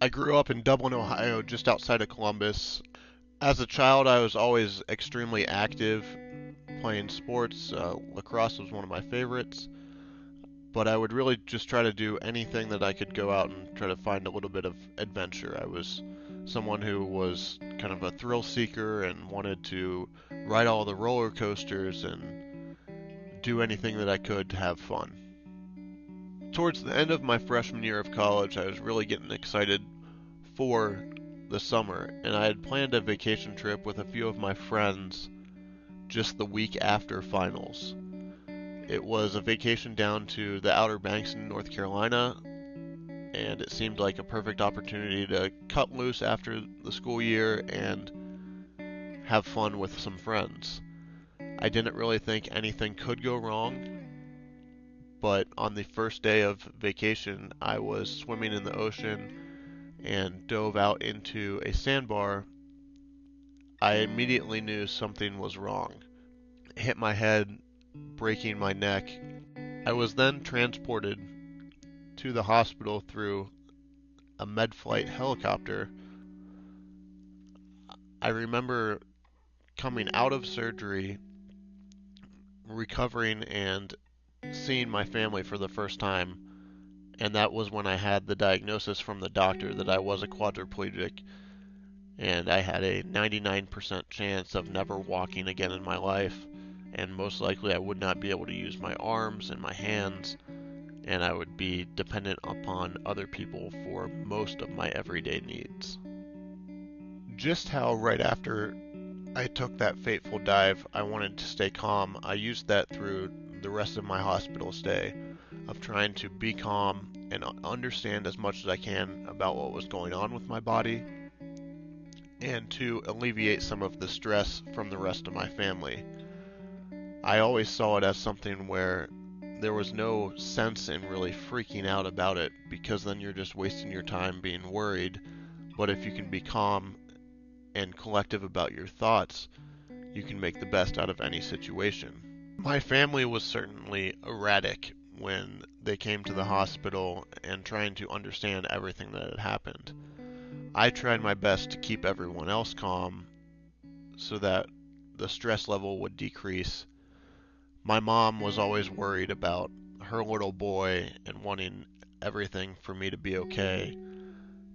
I grew up in Dublin, Ohio, just outside of Columbus. As a child, I was always extremely active, playing sports. Lacrosse was one of my favorites, but I would really just try to do anything that I could go out and try to find a little bit of adventure. I was someone who was kind of a thrill seeker and wanted to ride all the roller coasters and do anything that I could to have fun. Towards the end of my freshman year of college, I was really getting excited for the summer, and I had planned a vacation trip with a few of my friends just the week after finals. It was a vacation down to the Outer Banks in North Carolina, and it seemed like a perfect opportunity to cut loose after the school year and have fun with some friends. I didn't really think anything could go wrong, but on the first day of vacation, I was swimming in the ocean and dove out into a sandbar. I immediately knew something was wrong. It hit my head, breaking my neck. I was then transported to the hospital through a med-flight helicopter. I remember coming out of surgery, recovering, and seeing my family for the first time, and that was when I had the diagnosis from the doctor that I was a quadriplegic, and I had a 99% chance of never walking again in my life, and most likely I would not be able to use my arms and my hands, and I would be dependent upon other people for most of my everyday needs. Just how right after I took that fateful dive, I wanted to stay calm, I used that through the rest of my hospital stay, of trying to be calm and understand as much as I can about what was going on with my body, and to alleviate some of the stress from the rest of my family. I always saw it as something where there was no sense in really freaking out about it, because then you're just wasting your time being worried. But if you can be calm and collective about your thoughts, you can make the best out of any situation. My family was certainly erratic when they came to the hospital and trying to understand everything that had happened. I tried my best to keep everyone else calm so that the stress level would decrease. My mom was always worried about her little boy and wanting everything for me to be okay.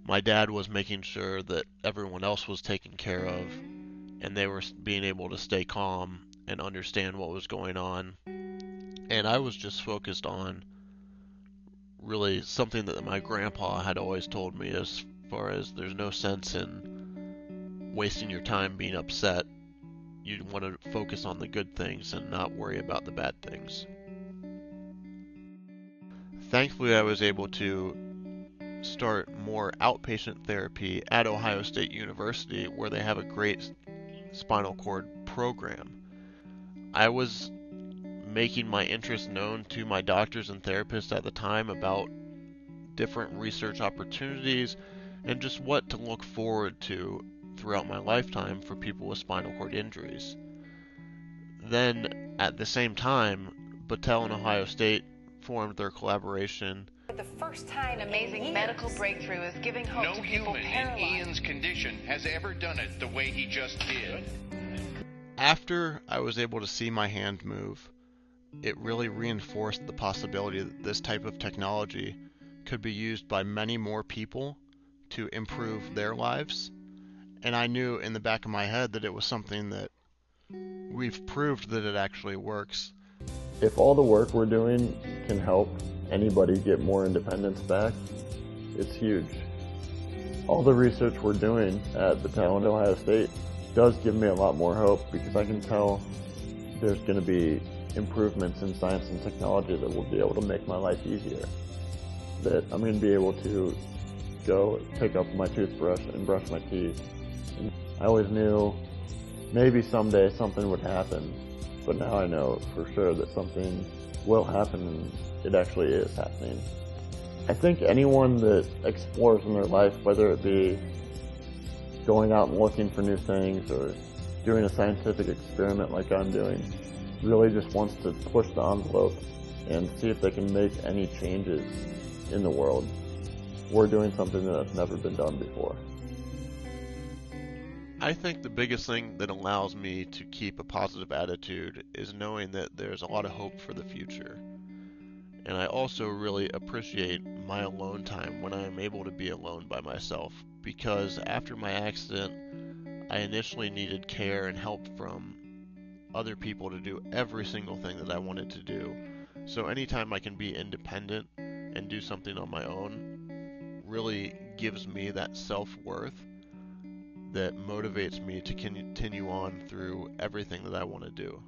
My dad was making sure that everyone else was taken care of and they were being able to stay calm and understand what was going on. And I was just focused on really something that my grandpa had always told me, as far as there's no sense in wasting your time being upset. You want to focus on the good things and not worry about the bad things. Thankfully, I was able to start more outpatient therapy at Ohio State University, where they have a great spinal cord program. I was making my interest known to my doctors and therapists at the time about different research opportunities and just what to look forward to throughout my lifetime for people with spinal cord injuries. Then, at the same time, Battelle and Ohio State formed their collaboration. For the first time, an amazing medical breakthrough is giving hope No to people human in paralyzed. Ian's condition has ever done it the way he just did. After I was able to see my hand move, it really reinforced the possibility that this type of technology could be used by many more people to improve their lives. And I knew in the back of my head that it was something that we've proved that it actually works. If all the work we're doing can help anybody get more independence back, it's huge. All the research we're doing at Battelle and Ohio State does give me a lot more hope, because I can tell there's going to be improvements in science and technology that will be able to make my life easier. That I'm going to be able to go pick up my toothbrush and brush my teeth. And I always knew maybe someday something would happen, but now I know for sure that something will happen, and it actually is happening. I think anyone that explores in their life, whether it be going out and looking for new things or doing a scientific experiment like I'm doing, really just wants to push the envelope and see if they can make any changes in the world. we're doing something that's never been done before. I think the biggest thing that allows me to keep a positive attitude is knowing that there's a lot of hope for the future. And I also really appreciate my alone time when I am able to be alone by myself, because after my accident, I initially needed care and help from other people to do every single thing that I wanted to do. So anytime I can be independent and do something on my own really gives me that self-worth that motivates me to continue on through everything that I want to do.